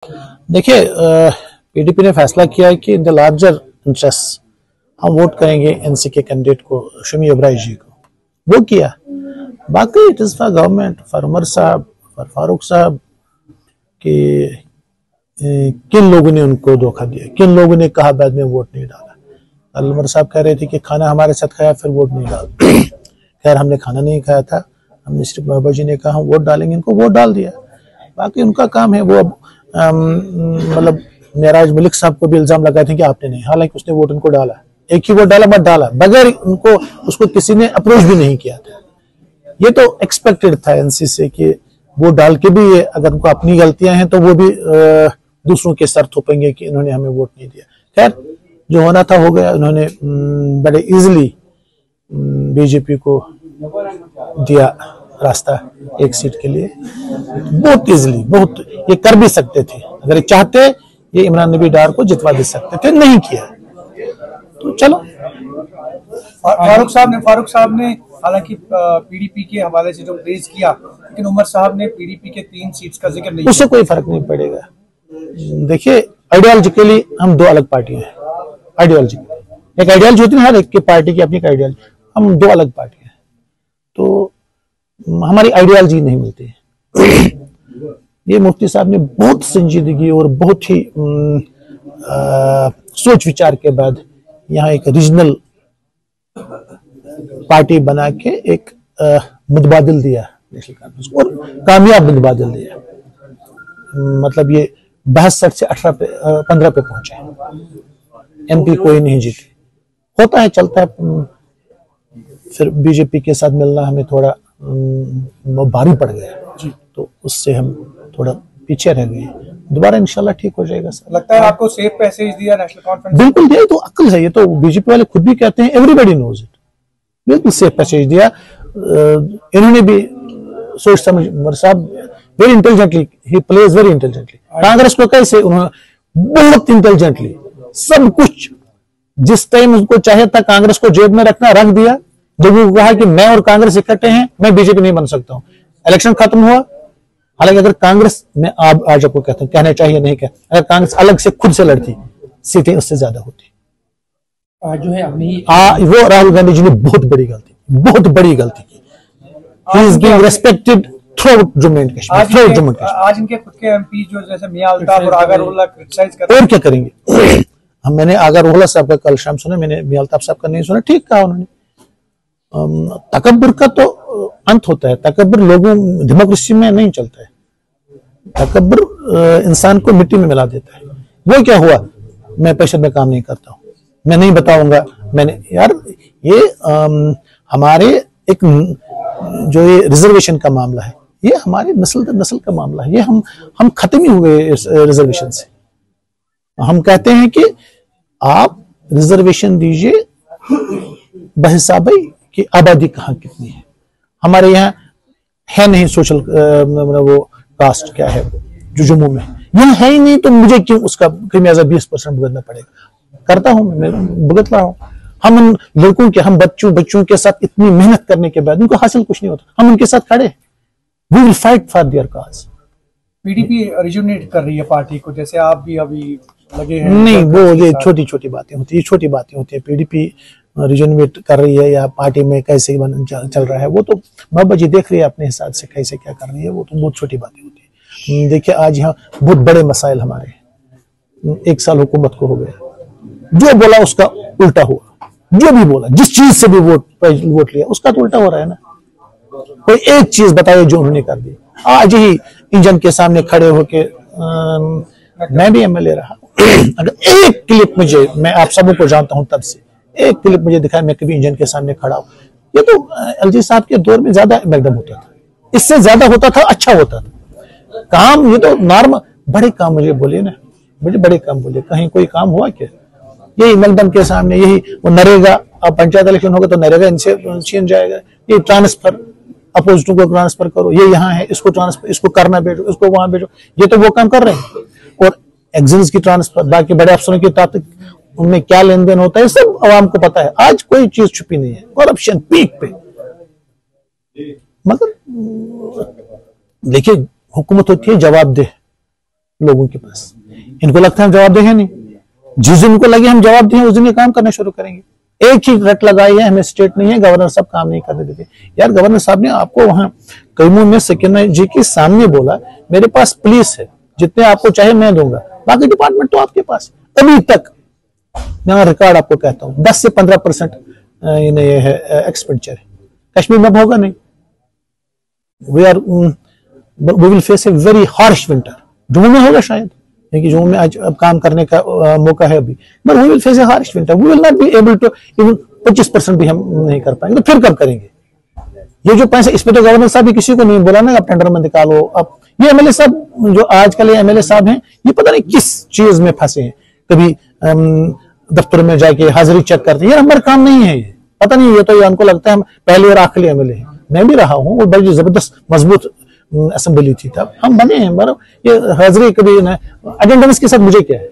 देखिए, पीडीपी ने फैसला किया है कि इन द लार्जर इंटरेस्ट हम वोट करेंगे एनसी के कैंडिडेट को, शमी इब्राहिम जी को। वो किया। बाकी it is for government, for Omar Sahab, for Farooq साहब कि किन लोगों ने उनको धोखा दिया, किन लोगों ने कहा बाद में वोट नहीं डाला। कल उमर साहब कह रहे थे कि खाना हमारे साथ खाया फिर वोट नहीं डाला। खैर, हमने खाना नहीं खाया था, हमने सिर्फ बाबा जी ने कहा हम वोट डालेंगे, इनको वोट डाल दिया। बाकी उनका काम है। वो अब मतलब मेराज मलिक साहब को भी इल्जाम लगाए थे कि आपने नहीं, हालांकि उसने वोट उनको डाला, एक ही वोट डाला, बट डाला बगैर उनको, उसको किसी ने अप्रोच भी नहीं किया था। ये तो एक्सपेक्टेड था एनसी से कि वो डाल के भी ये अगर उनको अपनी गलतियां हैं तो वो भी दूसरों के सर थोपेंगे कि इन्होंने हमें वोट नहीं दिया। खैर, जो होना था हो गया। उन्होंने बड़े इजीली बीजेपी को दिया रास्ता एक सीट के लिए, बहुत इजीली, बहुत। ये कर भी सकते थे, अगर ये चाहते ये इमरान नबी डार को जितवा दे सकते थे, नहीं किया। तो चलो, फारूक साहब ने हालांकि पीडीपी के हवाले से जो प्रेज किया, लेकिन उमर साहब ने पीडीपी के 3 सीट्स का जिक्र नहीं किया। उससे कोई फर्क नहीं पड़ेगा। देखिए, आइडियोलॉजिकली हम दो अलग पार्टियां हैं। आइडियोलॉजी, एक आइडियोलॉजी होती है, हर एक की पार्टी की अपनी आइडियोलॉजी। हम दो अलग पार्टियां हैं, तो हमारी आइडियोलॉजी नहीं मिलती। ये मुफ्ती साहब ने बहुत संजीदगी और बहुत ही सोच विचार के बाद यहाँ एक रीजनल पार्टी बना के एक मुतबादिल दिया नेशनल कॉन्फ्रेंस को, और कामयाब मुतबादिल दिया। मतलब ये 62 से 15 पे पहुंचे। एमपी कोई नहीं जीती। होता है, चलता है। फिर बीजेपी के साथ मिलना हमें थोड़ा भारी पड़ गया, तो उससे हम थोड़ा पीछे रह गए। दोबारा इंशाल्लाह ठीक हो जाएगा। सर, लगता है आपको सेफ पैसेज दिया नेशनल कॉन्फ्रेंस? बिल्कुल दिया। तो अक्ल है, ये तो बीजेपी वाले खुद भी कहते हैं, एवरीबॉडी नोज इट। बिल्कुल सेफ पैसेज दिया। इन्होंने भी सोच समझ, उमर साहब very intelligently, he plays very intelligently. Congress को कैसे उन्होंने बहुत इंटेलिजेंटली सब कुछ, जिस टाइम उनको चाहे था कांग्रेस को जेब में रखना, रख दिया। जब वो कहा कि मैं और कांग्रेस इकट्ठे हैं, मैं बीजेपी नहीं बन सकता हूं, इलेक्शन खत्म हुआ। हालांकि अगर कांग्रेस में आज आपको कहता हूं, कहना चाहिए नहीं कह, अगर कांग्रेस अलग से खुद से लड़ती, सीटें उससे ज्यादा होती। जो है अपनी वो राहुल गांधी जी ने बहुत बड़ी गलती की। He is being respected through Jammu and Kashmir. आज इनके खुद के एमपी जो जैसे मियां अल्ताफ और आगा रोहल्ला क्रिटिसाइज कर रहे हैं, और क्या करेंगे। मैंने आगा रोहल्ला साहब का कल शाम सुना, मैंने मियां अल्ताफ साहब का नहीं सुना। ठीक कहा उन्होंने। तकब्बुर का तो अंत होता है। तकब्बुर लोगों, डेमोक्रेसी में नहीं चलता है। तकब्बुर इंसान को मिट्टी में मिला देता है। वो क्या हुआ, मैं पैसे में काम नहीं करता हूं, मैं नहीं बताऊंगा। मैंने यार, ये हमारे एक जो ये रिजर्वेशन का मामला है, ये हमारे नस्ल दर नस्ल का मामला है। ये हम खत्म ही हुए इस रिजर्वेशन से। हम कहते हैं कि आप रिजर्वेशन दीजिए बहिसाब कि आबादी कहाँ कितनी है। हमारे यहाँ है नहीं सोशल वो कास्ट क्या है जो जम्मू में, यहाँ है ही नहीं, तो मुझे क्यों उसका खमियाजा 20% भुगतना पड़ेगा। करता हूं मैं, भुगत रहा हूं। हम उन लड़कों के, हम बच्चों के साथ इतनी मेहनत करने के बाद उनको हासिल कुछ नहीं होता, हम उनके साथ खड़े। We will fight for their cause. PDP originate कर रही है पार्टी को, जैसे आप भी अभी लगे हैं। नहीं, वो ये छोटी बातें होती है। पीडीपी रिजनवेट कर रही है या पार्टी में कैसे चल रहा है, वो तो बाबा जी देख रही है अपने हिसाब से कैसे क्या कर रही है। वो तो बहुत छोटी बातें होती है। देखिए, आज यहाँ बहुत बड़े मसाइल हमारे, 1 साल हुकूमत को हो गया, जो बोला उसका उल्टा हुआ। जो भी बोला, जिस चीज से भी वोट लिया, उसका तो उल्टा हो रहा है ना। कोई एक चीज बताइए जो उन्होंने कर दी। आज ही इंजन के सामने खड़े होके, मैं भी एमएलए रहा, अगर एक क्लिप मुझे, मैं आप सबों को जानता हूं तब से, एक क्लिप मुझे दिखाया मैं कभी इंजन के सामने खड़ा हूं। ये तो एलजी साहब के दौर में ज्यादा मैकडम होता था, इससे ज्यादा होता था, अच्छा होता था काम। ये तो नॉर्मल बड़े काम मुझे बोले ना, मुझे बड़े काम बोले, कहीं कोई काम हुआ क्या? यही मैकडम के सामने, यही वो नरेगा, अब पंचायत इलेक्शन होगा तो नरेगा इनसे छीन जाएगा। ये ट्रांसफर, अपोजिट को ट्रांसफर करो, ये यहाँ है, इसको ट्रांसफर, इसको करना भेजो, इसको वहां भेजो। ये तो वो काम कर रहे हैं। और एग्जिल्स की ट्रांसफर, बाकी बड़े अफसरों की ताकत, उनमें क्या लेन देन होता है सब आवाम को पता है। आज कोई चीज छुपी नहीं है। करप्शन पीक पे। मगर देखिए, हुकूमत होती है जवाबदेह। लोगों के पास। इनको लगता है हम जवाब देंगे नहीं, जिस दिन इनको लगे हम जवाब दें उस दिन ये काम करना शुरू करेंगे। एक ही रट लगाई है, हमें स्टेट नहीं है, गवर्नर साहब काम नहीं करने देते। यार गवर्नर साहब ने आपको वहां कईमों में सकीना जी के सामने बोला, मेरे पास पुलिस है, जितने आपको चाहे मैं दूंगा, बाकी डिपार्टमेंट तो आपके पास। अभी तक मैं रिकॉर्ड आपको कहता हूं 10 से 15% ये है एक्सपेंडिचर है। कश्मीर में होगा नहीं। We will face a very harsh winter. Jammu में होगा शायद, क्योंकि जम्मू में आज अब काम करने का मौका है अभी, but we will face a harsh winter. We will not be able to even 25% भी हम नहीं कर पाएंगे, तो फिर कब करेंगे? ये जो पैसे, इसमें तो गवर्नर साहब भी किसी को नहीं बोला ना, अब टेंडर में निकालो। अब ये एमएलए साहब जो आजकल एमएलए साहब हैं, ये पता नहीं किस चीज में फंसे हैं। कभी दफ्तर में जाके हाजिरी चेक करते हैं, यार हमारा काम नहीं है ये, पता नहीं, ये तो हमको लगता है हम पहले और आखिरी एमएलए हैं। मैं भी रहा हूँ, वो बड़ी जबरदस्त मजबूत असेंबली थी, तब हम बने हैं। ये हाजिरी कभी अटेंडेंस के साथ मुझे क्या है?